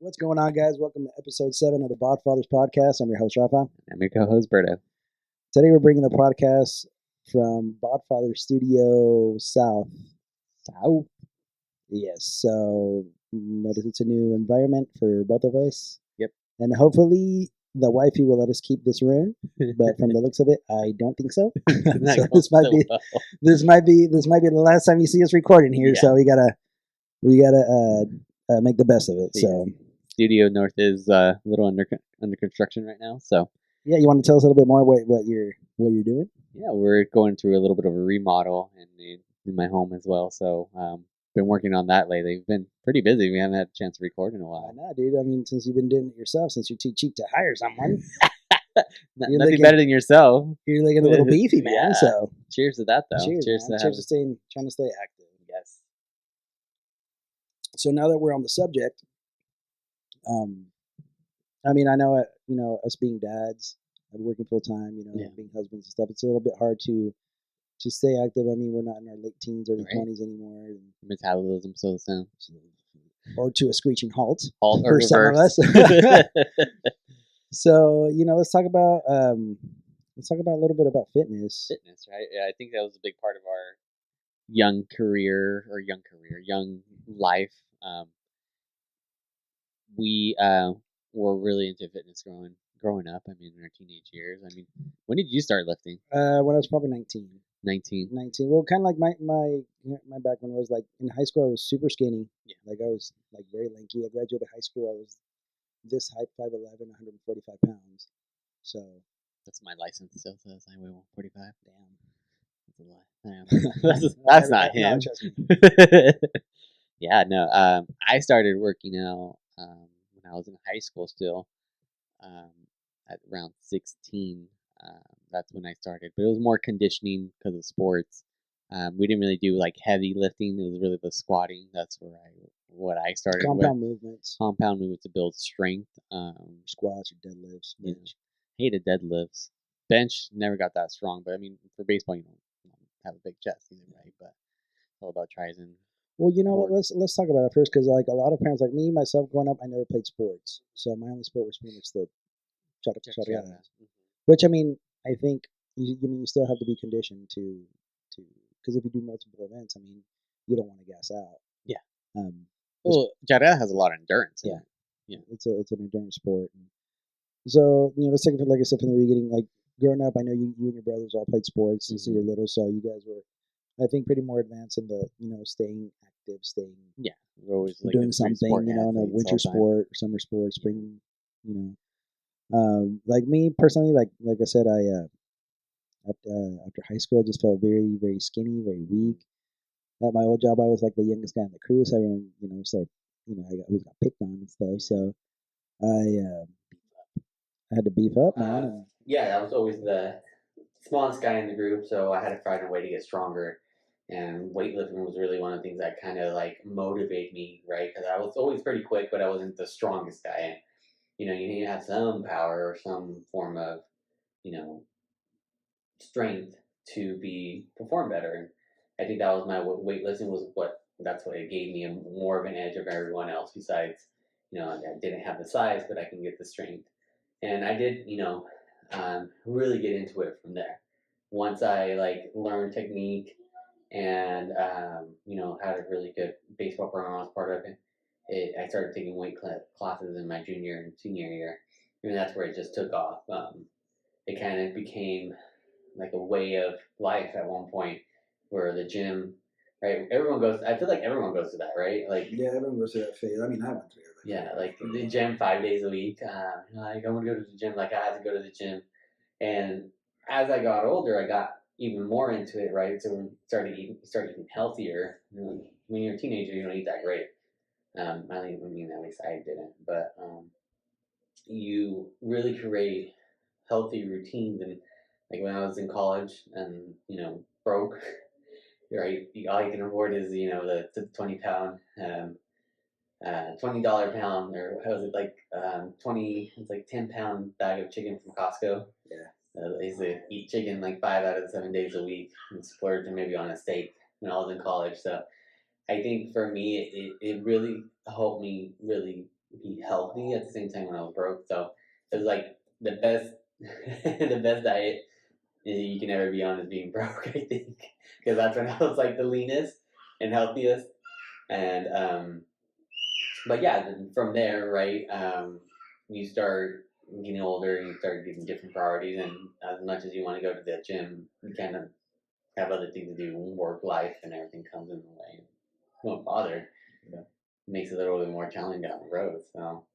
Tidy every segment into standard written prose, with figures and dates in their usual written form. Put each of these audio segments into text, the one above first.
What's going on, guys? Welcome to episode 7 of the BodFathers podcast. I'm your host, Rafa. I'm your co-host, Berto. Today, we're bringing the podcast from BodFathers Studio South. South? Yes, so notice it's a new environment for both of us. Yep. And hopefully, the wifey will let us keep this room. But from the looks of it, I don't think so. So this might be the last time you see us recording here. Yeah. So we gotta make the best of it. So. Studio North is a little under construction right now, so yeah, you want to tell us a little bit more what you're doing? Yeah, we're going through a little bit of a remodel in my home as well. So been working on that lately. We've been pretty busy. We haven't had a chance to record in a while. I know, dude. I mean, since you've been doing it yourself, since you're too cheap to hire someone, nothing better than yourself. You're looking a little beefy, man. Yeah. So cheers to that, though. Cheers to trying to stay active. Yes. So now that we're on the subject. I mean, I know, us being dads, working full time, being husbands and stuff. It's a little bit hard to stay active. I mean, we're not in our late teens, early 20s anymore. And metabolism still the same, or to a screeching halt for some of us. So let's talk about a little bit about fitness. Fitness, right? Yeah, I think that was a big part of our young life. We were really into fitness growing up. I mean, in our teenage years. I mean, when did you start lifting? When I was probably 19. 19. Well, kind of like my background was like in high school. I was super skinny. Yeah. Like I was like very lanky. I graduated high school. I was this height, 5'11", 145 pounds. So that's my license still says I weigh 145. Damn. That's a lie. That's not him. No, yeah, no. I started working out when I was in high school still. At around 16, that's when I started. But it was more conditioning because of sports. We didn't really do like heavy lifting. It was really the squatting. That's what I started Compound with. movements. Compound movements to build strength. Squats or deadlifts. Bench. Hated deadlifts. Bench never got that strong. But I mean, for baseball, you don't have a big chest either, right? But it's all about tries and. Well, let's talk about it first, because like a lot of parents, like me myself, growing up, I never played sports, so my only sport was pretty much the charreadas. Mm-hmm. Which I mean, I think you still have to be conditioned to because if you do multiple events, I mean, you don't want to gas out. Yeah. Well, charreada has a lot of endurance. Yeah. Yeah. It's an endurance sport. So let's take it like I said from the beginning. Like growing up, I know you and your brothers all played sports since you were little, so you guys were, I think, pretty more advanced in the staying active, we're always like doing something, in a winter sport, summer sport, spring, like me personally, like I said, I after high school, I just felt very, very skinny, very weak. At my old job, I was like the youngest guy in the crew, so everyone, I got picked on and stuff. So I had to beef up, man. Yeah, I was always the smallest guy in the group, so I had to find a way to get stronger. And weightlifting was really one of the things that kind of like motivated me, right? Because I was always pretty quick, but I wasn't the strongest guy. And, you need to have some power or some form of, strength to perform better. And I think that was my weightlifting that's what it gave me more of an edge of everyone else. Besides, I didn't have the size, but I can get the strength. And I did, really get into it from there. Once I learned technique and had a really good baseball program, I was part of it. I started taking weight classes in my junior and senior year, and that's where it just took off. It kind of became like a way of life at one point, where the gym, right? I feel like everyone goes through that, right? Yeah, everyone goes through that phase. I mean, I went through it. Yeah, like the gym 5 days a week. I want to go to the gym. Like I had to go to the gym, and as I got older, I got even more into it, right? So we started eating healthier. When you're a teenager, you don't eat that great. I mean, at least I didn't. But you really create healthy routines. And like when I was in college and broke, right? All you can afford is the 20-pound, $20 pound, or how was it, like 20? It's like 10-pound bag of chicken from Costco. Yeah. I used to eat chicken like 5 out of the 7 days a week and splurge maybe on a steak when I was in college. So I think for me, it really helped me really be healthy at the same time when I was broke. So it was like the best, the best diet you can ever be on is being broke. I think because that's when I was like the leanest and healthiest. And but yeah, then from there, right? You start getting older, and you start getting different priorities, and as much as you want to go to the gym, you kind of have other things to do, work life, and everything comes in the way. Don't bother. Yeah. Makes it a little bit more challenging down the road. So,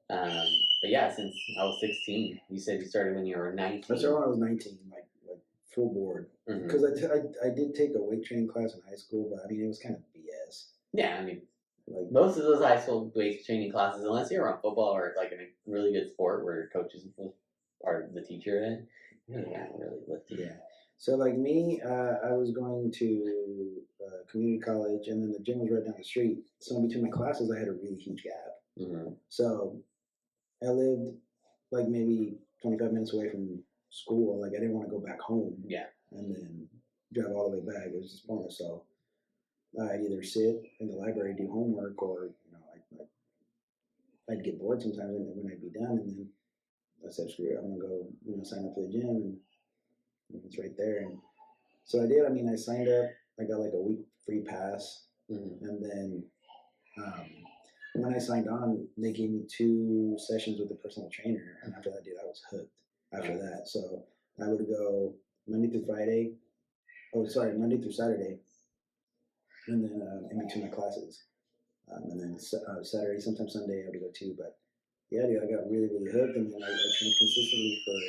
um, but yeah, since I was 16, you said you started when you were 19. I started when I was 19, like full board. Mm-hmm. Because I did take a weight training class in high school, but I mean, it was kind of BS. Yeah, I mean, Like, most of those high school weight training classes, unless you're on football or like in a really good sport where your coach is part of the teacher in it, you can't really lift it. yeah. So like me, I was going to community college, and then the gym was right down the street. So in between my classes, I had a really huge gap. Mm-hmm. So I lived like maybe 25 minutes away from school. Like I didn't want to go back home. Yeah. And then drive all the way back. It was just pointless. So I'd either sit in the library, do homework, or I'd get bored sometimes when I'd be done, and then I said, "Screw it, I'm gonna go, sign up for the gym, and it's right there." And so I did. I mean, I signed up. I got like a week free pass, and then um, when I signed on, they gave me 2 sessions with a personal trainer, and after that, dude, I was hooked. After that, so I would go Monday through Friday. Oh, sorry, Monday through Saturday, and then in between my classes. And then Saturday, sometimes Sunday, I would go too. But yeah, dude, I got really, really hooked, and then I trained consistently for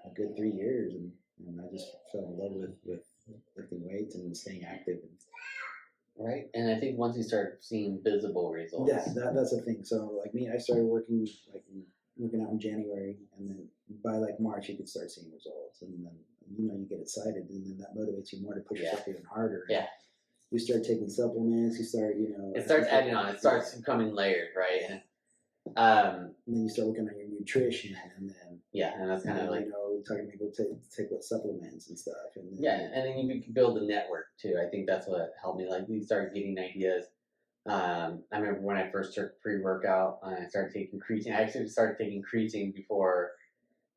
a good 3 years, and I just fell in love with lifting weights and staying active. Right, and I think once you start seeing visible results, Yeah, that's the thing. So like me, I started working out in January, and then by like March, you could start seeing results, and then you get excited, and then that motivates you more to push yourself even harder. Yeah. You start taking supplements. You start, it starts adding on. It starts becoming layered, right? And then you start looking at your nutrition, and then and that's kind of like talking to people take what supplements and stuff. And then, and then you can build a network too. I think that's what helped me. Like we started getting ideas. I remember when I first took pre-workout, I started taking creatine. I actually started taking creatine before.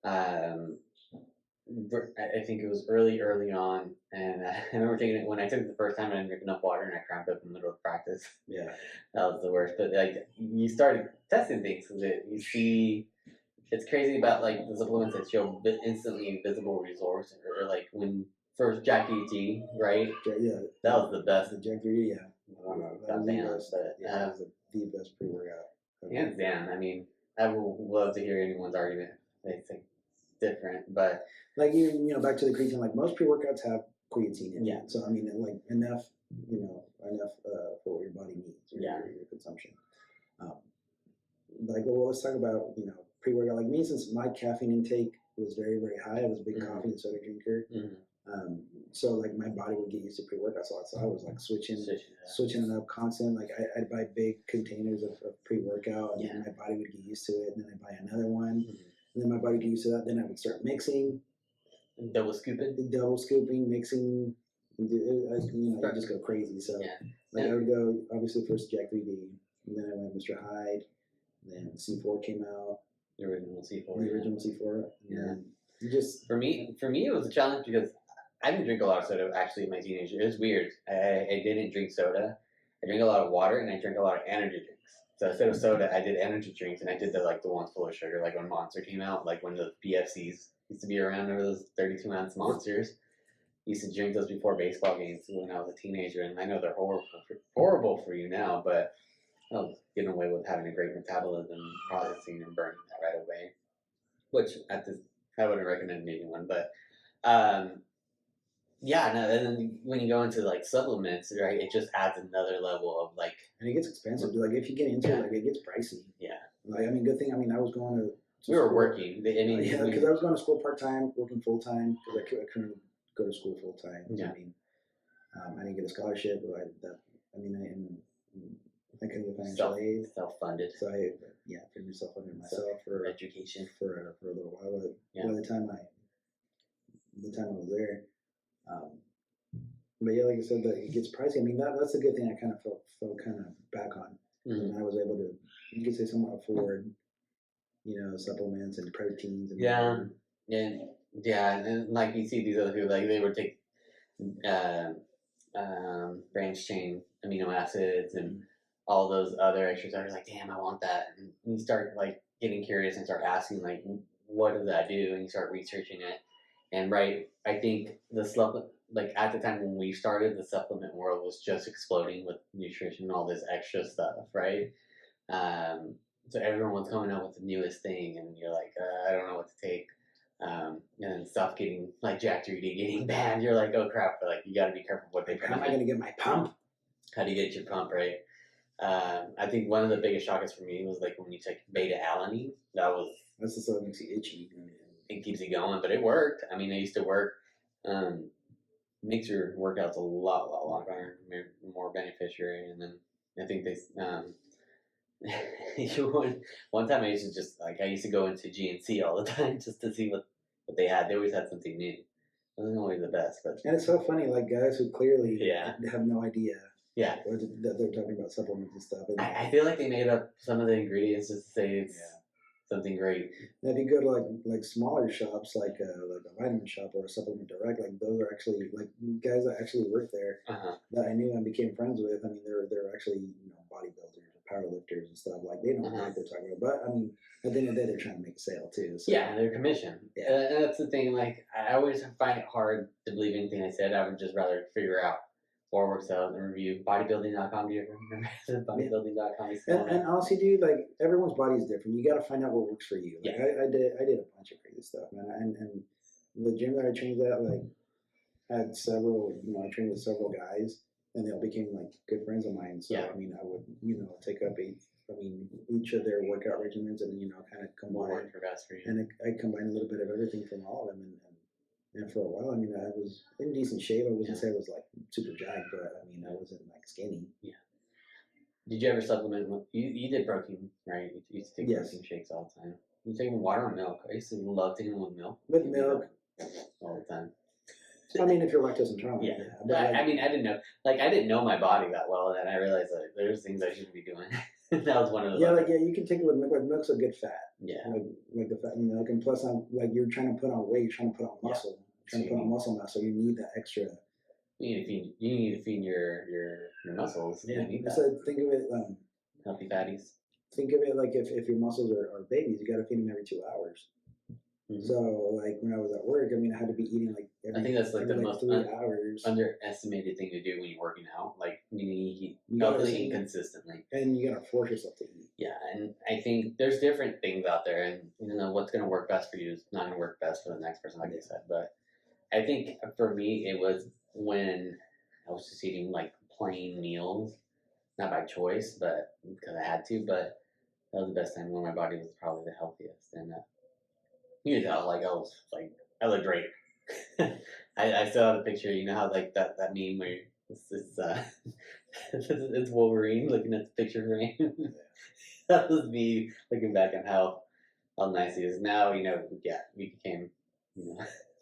I think it was early on, and I remember taking it when I took it the first time. I didn't drink enough water, and I cramped up in the middle of practice. Yeah, that was the worst. But like, you started testing things that you see. It's crazy about like the supplements that show instantly visible results, or like when first Jack ET, right? Yeah, that was the best. The Jack 3D, yeah. I don't know That about was the bands, best. but Yeah, that was the best pre-workout. hands down. I mean, I would love to hear anyone's argument. They think different, but like back to the creatine. Like most pre-workouts have creatine in Yeah. it, so I mean, like enough, enough for what your body needs, Yeah. your consumption. Like, well, let's talk about pre-workout. Like me, since my caffeine intake was very, very high, I was a big coffee and soda drinker. So like my body would get used to pre-workouts a lot, so I was like switching it up constant. Like I'd buy big containers of pre-workout, and then my body would get used to it, and then I'd buy another one, and then my body would get used to that. Then I would start mixing, double scooping, mixing. I just go crazy. So like I would go obviously first Jack 3D, and then I went Mr. Hyde, then C4 came out, the original C4, and then just for me it was a challenge because I didn't drink a lot of soda actually in my teenage years. It was weird. I didn't drink soda. I drank a lot of water, and I drank a lot of energy drinks. So instead of soda, I did energy drinks, and I did the ones full of sugar, like when Monster came out, like when the BFCs used to be around. Remember those 32-ounce Monsters? Used to drink those before baseball games when I was a teenager, and I know they're horrible for you now, but I was getting away with having a great metabolism, processing, and burning that right away. Which I wouldn't recommend anyone, but yeah, no. And then when you go into like supplements, right, it just adds another level of like. And it gets expensive. Like if you get into it, like it gets pricey. Yeah. Like I mean, good thing. I mean, I was going to. We were working. I mean, yeah, because I was going to school part time, working full time because I couldn't go to school full time. Yeah. I mean, I didn't get a scholarship. I couldn't get financial aid. Self-funded. So I pretty much self-funded myself for education for a little while. But by the time I was there. But yeah, like I said, it gets pricey. I mean, that's a good thing I kind of fell kind of back on. Mhm. and I was able to, you could say, somewhat afford, supplements and proteins and Yeah, whatever. and and like you see these other people, like they would take uh, branched chain amino acids and Mhm. all those other extras. I was like, damn, I want that. And you start like getting curious and start asking like, what does that do? And you start researching it. And right, I think the supplement, like at the time when we started, the supplement world was just exploding with nutrition and all this extra stuff, right? Um, so everyone was coming out with the newest thing, and you're like, I don't know what to take. And then stuff getting like Jack 3D getting banned. You're like, oh crap! But like, you got to be careful what they Like, put how in am I it. going to get my pump? How do you get your pump right? I think one of the biggest shockers for me was like when you take beta alanine. That was That's the stuff that makes you itchy. it keeps you going, but it worked. I mean, it used to work. Um, Makes your workouts a lot longer, more beneficiary. And then I think they one time I used to just like I used to go into GNC all the time just to see what they had. They always had something new. It wasn't always the best, but And it's so funny, like guys who clearly yeah, have no idea yeah. that they're talking about supplements and stuff. And I feel like they made up some of the ingredients just to say it's something great. if you go to like smaller shops, like a vitamin shop or a supplement direct, like those are actually like guys that actually work there Uh-huh. that I knew and became friends with. I mean, they're actually bodybuilders or powerlifters and stuff. Like they don't know what they're talking about, but I mean, at the end of the day, they're trying to make a sale too. So. Yeah, they're commission. Yeah. And that's the thing. Like I always find it hard to believe anything I said. I would just rather figure out what works out and review bodybuilding.com. Do you ever remember bodybuilding.com? And honestly, dude, like everyone's body is different. You got to find out what works for you. Like Yeah. I did a bunch of crazy stuff, man. And the gym that I trained at, like, had several. I trained with several guys, and they all became like good friends of mine. So Yeah. I mean, I would take up each of their workout regimens, and kind of What combine. worked for best for you? And I combined a little bit of everything from all of them, and for a while, I mean, I was in decent shape. I wouldn't say I was like super jacked, but I mean, I wasn't like skinny. Yeah. Did you ever supplement? You did protein, right? You used to take protein shakes all the time. You taking water or milk? I used to love taking them with milk. With milk. All the time. I mean, if you're lactose intolerant, yeah. But I mean, I didn't know. Like, I didn't know my body that well, and I realized that there's things I shouldn't be doing. That was one of those. You can take it with milk. Like, milk's a good fat. Yeah. Like the fat in milk, and plus, like you're trying to put on weight, you're trying to put on muscle, trying to put on muscle mass, so you need that extra. You need to feed your muscles. Yeah. You need that. So think of it. Healthy fatties. Think of it like if your muscles are babies, you got to feed them every 2 hours. Mm-hmm. So like when I was at work, I mean, I had to be eating like I think that's like the most 3 hours. Underestimated thing to do when you're working out. Like you need to eat healthily and consistently, and you gotta force yourself to eat. Yeah, and I think there's different things out there, and what's going to work best for you is not going to work best for the next person, like you said. But I think for me, it was when I was just eating like plain meals, not by choice, but because I had to. But that was the best time when my body was probably the healthiest, and you could tell, like I looked great. I still have a picture. You know how like that meme where it's Wolverine looking at the picture frame. That was me looking back on how nice he is. Now we became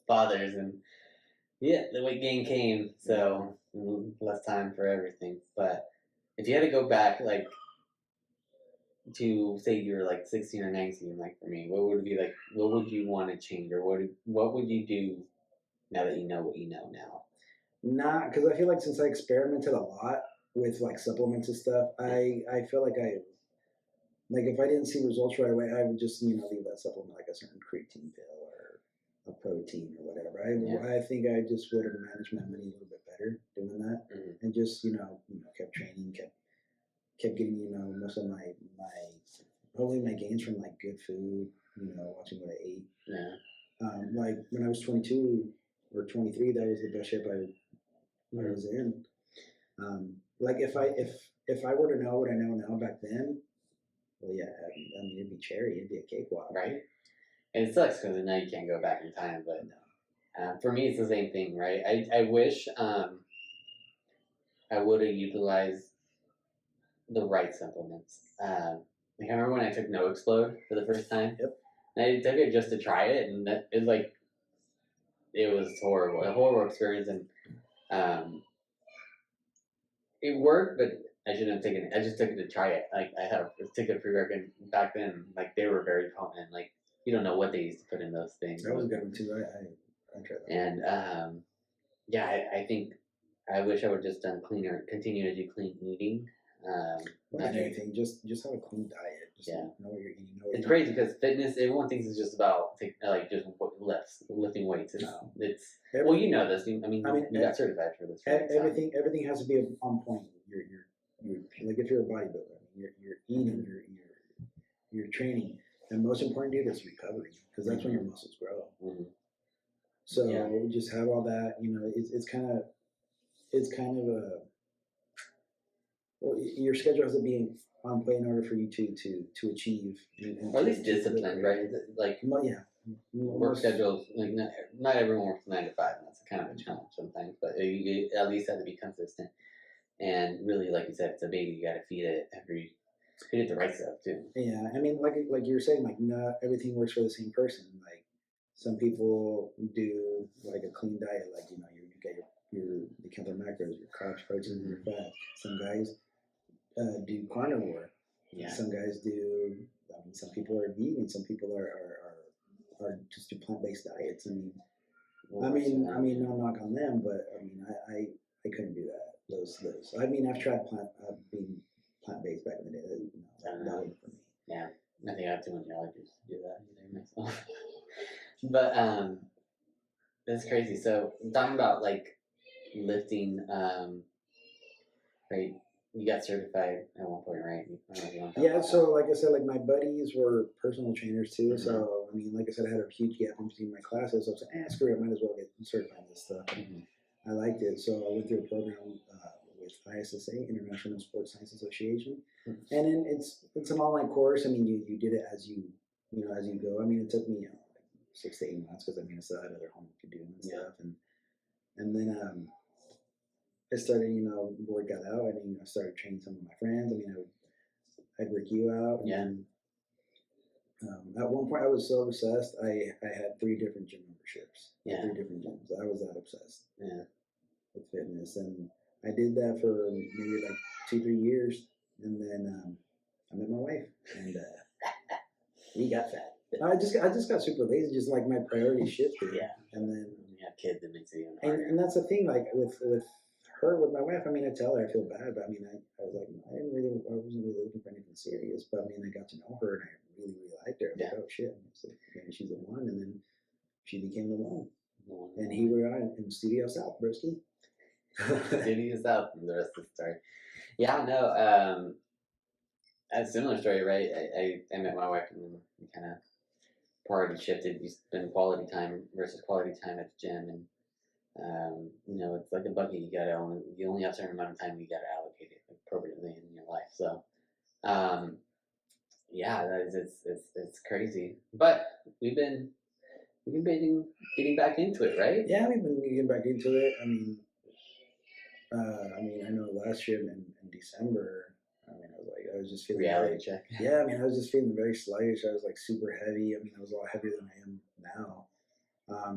fathers, and the weight gain came, so less time for everything. But if you had to go back, like to say you're like 16 or 19, like for me, what would it be like? What would you want to change, or what would you do now that you know what you know now? Not because I feel like since I experimented a lot with like supplements and stuff, I feel like if I didn't see results right away, I would just leave that supplement like a certain creatine pill or a protein or whatever. I think I just would have managed my money a little bit better doing that, and just kept training, kept getting most of my probably my gains from like good food, watching what I ate. Yeah. Like when I was 22 or 23, that was the best shape I was in. Like if I were to know what I know now back then, well, yeah, I mean it'd be cherry, it'd be a cakewalk, right? And it sucks because now you can't go back in time, but for me it's the same thing, right? I wish I would have utilized the right supplements. I remember when I took No Explode for the first time. Yep. And I took it just to try it, and it was horrible, a horrible experience, and it worked, but I shouldn't have taken it. I just took it to try it. Like I have took a pre-workout back then. Like they were very potent. Like you don't know what they used to put in those things. That was a good one too. I tried that. And yeah, I think I wish I would just done cleaner, continue to do clean eating. More than anything, just have a clean diet. Just know what you're eating. Know what it's crazy because fitness. Everyone thinks it's just about like just lifting weights. It's well, you know this. I mean, you got certified for this. Right? Everything has to be on point. You're like if you're a bodybuilder, I mean, you're eating, you're training, and most important, dude, is recovery because that's when your muscles grow. Mm-hmm. So just have all that. You know, it's kind of a well, your schedule has to be on point in order for you to achieve. Or at least discipline, right? Like work schedules. Like not everyone works 9 to 5. And that's kind of a challenge sometimes, but you at least have to be consistent. And really, like you said, it's a baby. You got to feed it the right stuff too. Yeah, I mean, like you were saying, like not everything works for the same person. Like some people do like a clean diet, like you get you count their macros, your carbs, proteins, and your fat. Some guys do carnivore. Yeah. Some guys do. I mean, some people are vegan. Some people are just do plant-based diets. I mean, no knock on them, but I mean, I couldn't do that. Those. I mean, I've tried being plant-based back in the day. That wasn't for me. Yeah, I think I have too many allergies to do that either myself. But that's crazy. So talking about like lifting, right? You got certified at one point, right? Yeah. So like I said, like my buddies were personal trainers too. Mm-hmm. So I mean, like I said, I had a huge gap in between my classes. So I was like, screw it, I might as well get certified in this stuff. Mm-hmm. I liked it, so I went through a program with ISSA, International Sports Science Association, and then it's an online course. I mean, you did it as you go. I mean, it took me like 6 to 8 months because I mean, I still had other homework to do and stuff, and then I started, work got out. I mean, I started training some of my friends. I mean, I'd work you out. And at one point, I was so obsessed. I had 3 different gym memberships. Yeah. 3 different gyms. I was that obsessed. Yeah. With fitness, and I did that for maybe like 2-3 years, and then I met my wife, and we got fat. I just got super lazy. Just like my priorities shifted. Yeah. And then you have kids, it makes it even harder. And that's the thing. Like with my wife, I mean, I tell her I feel bad, but I mean, I was like, I wasn't really looking for anything serious, but I mean, I got to know her, and I really, really liked her. I was like, oh shit, so maybe she's the one, and then she became the one. And here we are in Studio South, broski. Studio South, and the rest of the story. Yeah, no, a similar story, right? I met my wife, and we kind of priority shifted. You spend quality time versus quality time at the gym, and it's like a bucket. You only have a certain amount of time you got to allocate it appropriately in your life. So, yeah, it's crazy. But we've been getting back into it, right? Yeah, we've been getting back into it. I know last year in December, I was just feeling reality check. Yeah, I was just feeling very sluggish. I was like super heavy. I was a lot heavier than I am now.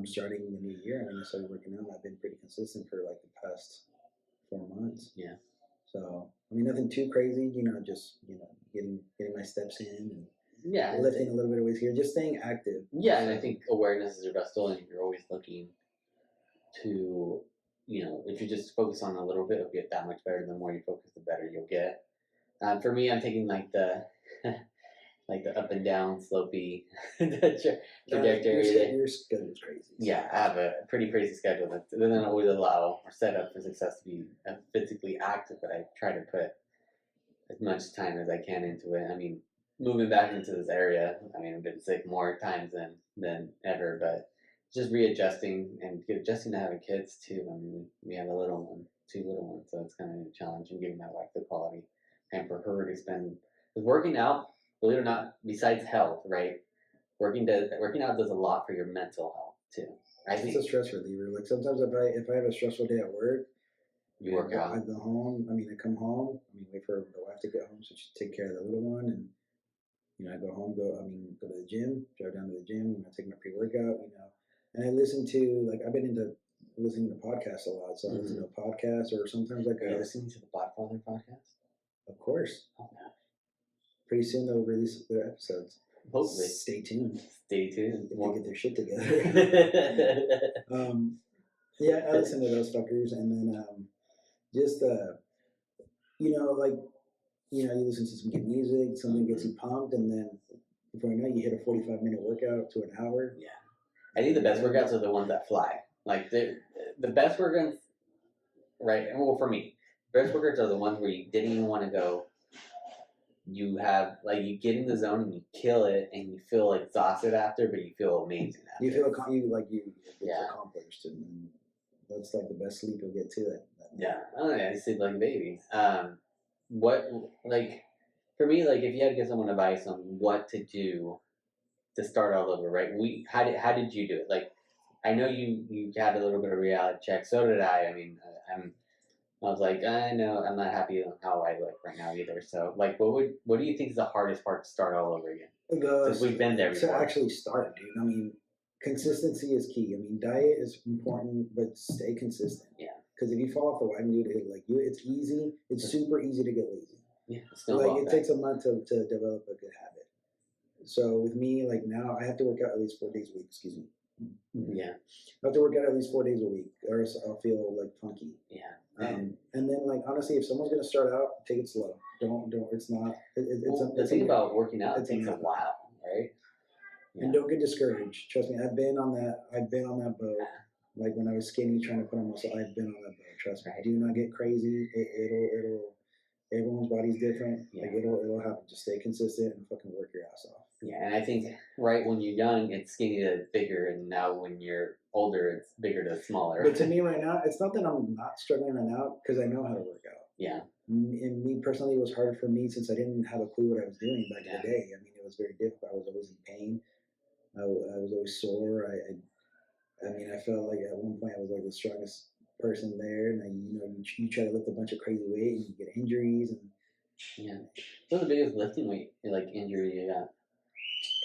Starting the new year, I started working out. I've been pretty consistent for like the past 4 months. Yeah. So nothing too crazy. Just getting my steps in and lifting a little bit of weight here, just staying active. Yeah, and I think awareness is your best tool, and you're always looking to, if you just focus on a little bit, it'll get that much better. The more you focus, the better you'll get. For me, I'm taking like the like the up and down slopey trajectory. Your schedule's crazy. Yeah, I have a pretty crazy schedule that doesn't always allow or set up for success to be physically active, but I try to put as much time as I can into it. Moving back into this area, I've been sick more times than ever, but just readjusting and adjusting to having kids too. We have a little one, 2 little ones, so it's kind of a challenge in giving my wife the quality and for her to spend. Because working out, believe it or not, besides health, right? Working out does a lot for your mental health too. It's a stress reliever. Like sometimes if I have a stressful day at work, you work out. I go home. I come home. Wait for the wife to get home so she take care of the little one, and I go home. Go to the gym. Drive down to the gym. I take my pre-workout. And I listen to I've been into listening to podcasts a lot. So I listen to a podcast, or sometimes Are you listening to the BodFathers podcast? Of course. Oh, Pretty soon they'll release their episodes. hopefully. Stay tuned. Stay tuned. If they get their shit together. Yeah, I listen to those fuckers, and then just like you listen to some good music, something gets you pumped, and then before you know it, you hit a 45-minute workout to an hour. Yeah. I think the best workouts are the ones that fly. Like the best workouts, right? Well, for me, best workouts are the ones where you didn't even want to go. You have like you get in the zone and you kill it, and you feel exhausted after, but you feel amazing after. You feel accomplished, and that's like the best sleep you'll get to that night. Yeah, I don't know. I sleep like a baby. What like for me, like if you had to give someone advice on what to do to start all over, right? How did you do it? Like, I know you had a little bit of reality check. So did I. I mean, I was like, I know I'm not happy on how I look right now either. So, like, what do you think is the hardest part to start all over again? Since we've been there before. To actually start, dude. I mean, consistency is key. I mean, diet is important, but stay consistent. Yeah. Because if you fall off the wagon, dude, it's easy. It's super easy to get lazy. Yeah. Like it takes a month to develop a good habit. So with me, like now, I have to work out at least 4 days a week. Excuse me. Yeah. I have to work out at least 4 days a week, or else I'll feel like funky. Yeah. And then, like honestly, if someone's gonna start out, take it slow. Don't. It's not. The thing about working out, it takes a while, right? Yeah. And don't get discouraged. Trust me, I've been on that boat. Like when I was skinny, trying to put on muscle, I've been on that boat. Trust me. Do not get crazy. It'll. Everyone's body's different. Yeah. Like it'll happen. Just stay consistent and fucking work your ass off. Yeah, and I think right when you're young, it's skinny to bigger, and now when you're older, it's bigger to smaller. But to me right now, it's not that I'm not struggling right now because I know how to work out. Yeah. And me personally, it was hard for me since I didn't have a clue what I was doing back in the day. I mean, it was very difficult. I was always in pain. I was always sore. I mean, I felt like at one point I was like the strongest person there, and you try to lift a bunch of crazy weight and you get injuries and. Yeah. What's the biggest lifting weight injury you got?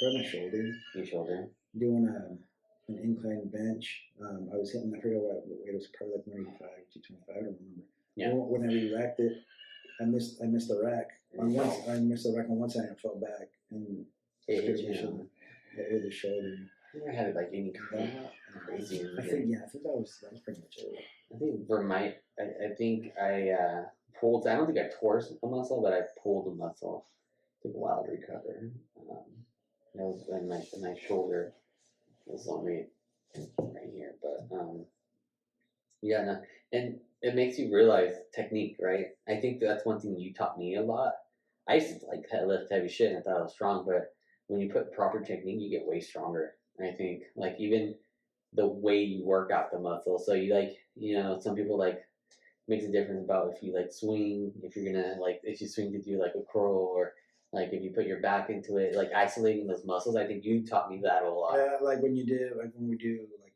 Probably my shoulder. Your shoulder. Doing an incline bench. I was hitting. I forgot what weight it was. Probably like 185, 225. I don't remember. Yeah. When I re-racked it, I missed the rack. I missed the rack on one side and I fell back and it hit your shoulder. It hit the shoulder. You never had like any crazy. I think that was pretty much it. I think for my, I think I pulled. I don't think I tore a muscle, but I pulled a muscle. Took a while to recover. That was my shoulder was on me right here, but yeah, no, and it makes you realize technique, right? I think that's one thing you taught me a lot. I used to like lift heavy shit and I thought I was strong, but when you put proper technique, you get way stronger. I think like even the way you work out the muscle. So you some people makes a difference about if you swing, if you're gonna if you swing to do like a curl or like if you put your back into it, like isolating those muscles. I think you taught me that a lot. Yeah, like when we do like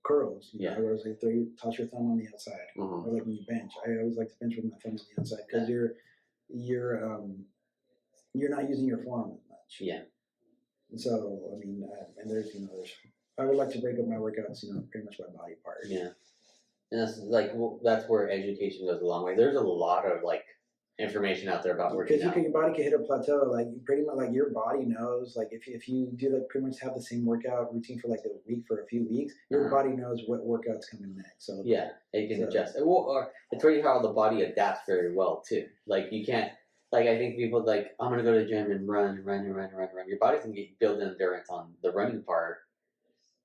curls. I always like toss your thumb on the outside, or like when you bench. I always like to bench with my thumb on the outside because you're not using your forearm as much. Yeah. So I mean, and there's I would like to break up my workouts, pretty much by body part. Yeah. And that's where education goes a long way. There's a lot of information out there about working out. Because your body can hit a plateau. Like pretty much, like your body knows. Like if you do pretty much have the same workout routine for like a week for a few weeks, your body knows what workout's coming next. So yeah, it can adjust. Or it's really how the body adapts very well too. Like you can't. I think people I'm gonna go to the gym and run. Your body's gonna build endurance on the running part.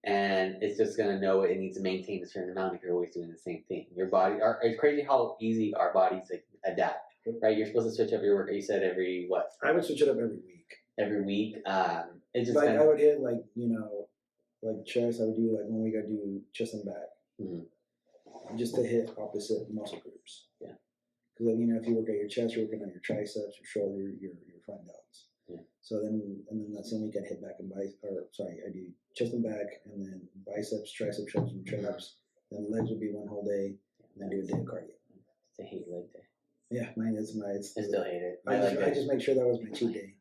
And it's just going to know it needs to maintain a certain amount if you're always doing the same thing. Your body, it's crazy how easy our bodies adapt, right? You're supposed to switch up your work. You said every what? I would switch it up every week. Every week? It just I would hit chest. I would do when we got to do chest and back. Just to hit opposite muscle groups. Yeah. Because if you work at your chest, you're working on your triceps, your shoulder, your front delts. Yeah. So then that same week I'd hit back and I do chest and back, and then biceps, triceps, shoulders, and traps. Then legs would be one whole day, and then do a day of cardio. I hate leg day. Yeah, mine is I still hate it. I just make sure that was my cheat day.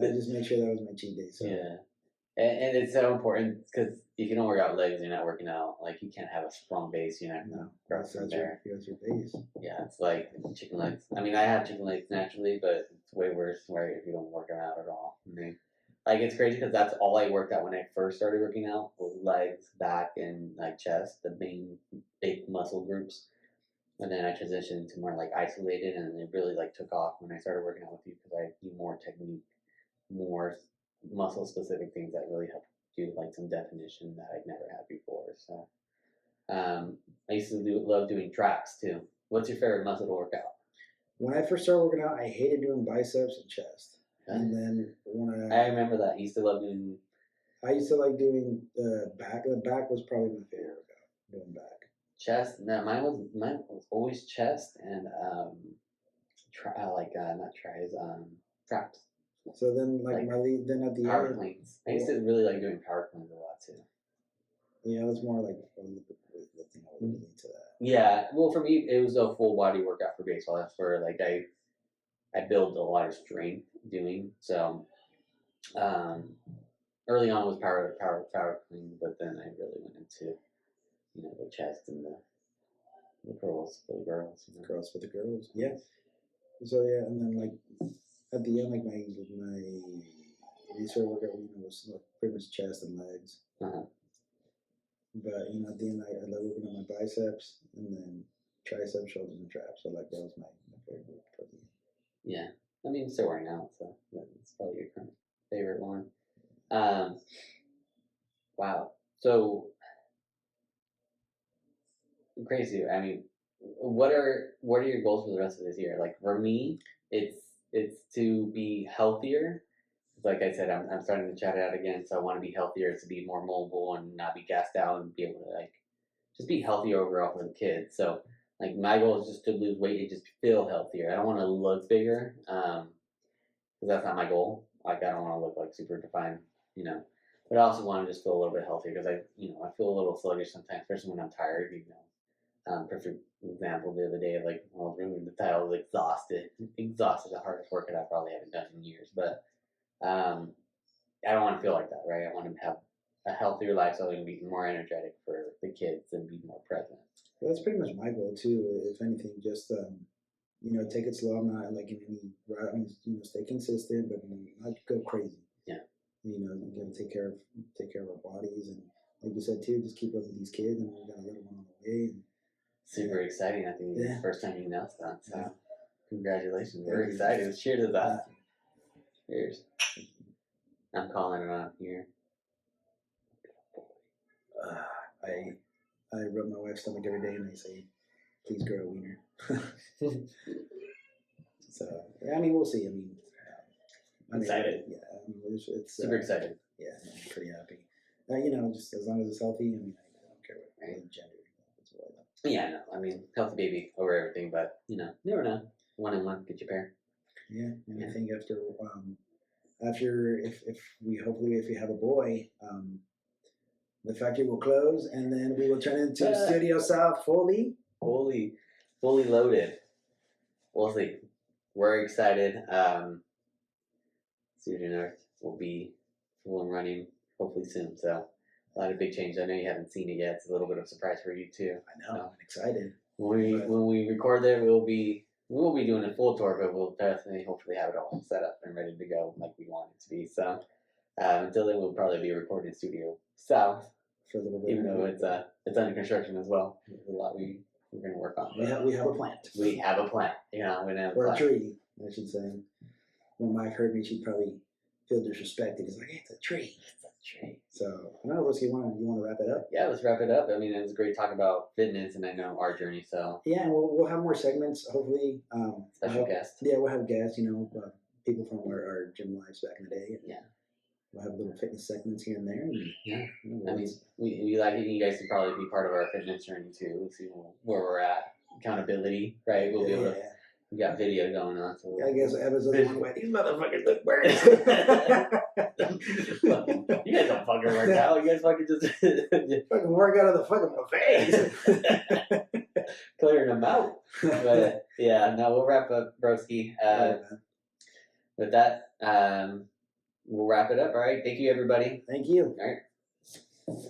I just make sure that was my cheat day. So. Yeah. And it's so important because if you don't work out legs, you're not working out. Like you can't have a strong base. You're not gonna grow from there. That's your base. Yeah, it's like chicken legs. I mean, I have chicken legs naturally, but it's way worse right if you don't work them out at all. Like it's crazy because that's all I worked out when I first started working out was legs, back, and like chest, the main big muscle groups. And then I transitioned to more like isolated, and it really like took off when I started working out with you because I do more technique, more muscle specific things that really help do like some definition that I'd never had before. So I used to love doing traps too. What's your favorite muscle to work out? When I first started working out, I hated doing biceps and chest. Okay. And then when I remember that. I used to love doing. I used to like doing the back. The back was probably my favorite workout. Doing back. Chest. No, mine was always chest and not tries traps. So then like my lead then at the power end. Cleans. I used to really like doing power cleans a lot too. Yeah, it was more like weightlifting. I would relate to that. Yeah, well, for me, it was a full body workout for baseball. That's where like I build a lot of strength doing. So, early on was power clean, but then I really went into the chest and the curls for the girls. Curls for the girls. Yeah. So yeah, and then like at the end, like my research workout was like pretty much chest and legs. Uh-huh. But at the end, I love working on my biceps and then triceps, shoulders, and traps. So like that was my favorite for the end. Yeah, I mean, still working out, so it's probably your current favorite one. Wow. So crazy. I mean, what are your goals for the rest of this year? Like for me, it's to be healthier. Like I said, I'm starting to chat it out again, so I want to be healthier, to be more mobile and not be gassed out and be able to like just be healthier overall for the kids. So like my goal is just to lose weight and just feel healthier. I don't want to look bigger, because that's not my goal. Like I don't want to look like super defined, But I also want to just feel a little bit healthier because I feel a little sluggish sometimes, especially when I'm tired. Perfect example the other day of like when I was removing the tile, I was exhausted. Exhausted, the hardest workout I probably haven't done in years, but. I don't want to feel like that, right? I want to have a healthier lifestyle and be more energetic for the kids and be more present. Well, that's pretty much my goal too. If anything, just take it slow. I'm not like in any route. I mean, stay consistent, but not go crazy. Yeah. You gotta take care of our bodies, and like you said too, just keep up with these kids, and we got a little one on the way. And, super exciting. I think it's the first time you announced that. So congratulations. We're excited. Cheers to that. Cheers. I'm calling it on here. I rub my wife's stomach every day, and I say, "Please grow a wiener." So I mean, we'll see. I mean, excited. Yeah, I mean, it's super excited. Yeah, I'm pretty happy. Just as long as it's healthy. I mean, I don't care what gender. That's what I know. Yeah, no. I mean, healthy baby over everything, but never know. 1 and 1, get your pair. Yeah, and I think after if we have a boy, the factory will close, and then we will turn into Studio South fully loaded. We'll see. We're excited. Studio North will be full and running hopefully soon. So a lot of big changes. I know you haven't seen it yet. It's a little bit of a surprise for you too. I know. I'm excited. When we record there, we will be doing a full tour, but we'll definitely hopefully have it all set up and ready to go like we want it to be. So until then, we'll probably be recording Studio South for a little bit, even though it's under construction as well. There's a lot we're going to work on. We have a plant. We have a plant. Or a tree, I should say. When Mike heard me, she'd probably feel disrespected. He's like, "Hey, it's a tree." It's a tree. So I don't know, Rusky, you want to wrap it up? Yeah, let's wrap it up. I mean, it was great talking about fitness, and I know our journey. So yeah, and we'll have more segments. Hopefully, special guests. Yeah, we'll have guests. People from our gym lives back in the day. Yeah. We'll have little fitness segments here and there. And, I mean, we like you guys to probably be part of our fitness journey too. We'll see where we're at. Accountability, right? We'll be able to. We got video going on, so I guess episode 1 went. These motherfuckers look worse. You guys don't fucking work out. You guys fucking just fucking work out of the fucking face. Clearing them out. But yeah, no, we'll wrap up, broski. With that, we'll wrap it up. All right. Thank you, everybody. Thank you. All right.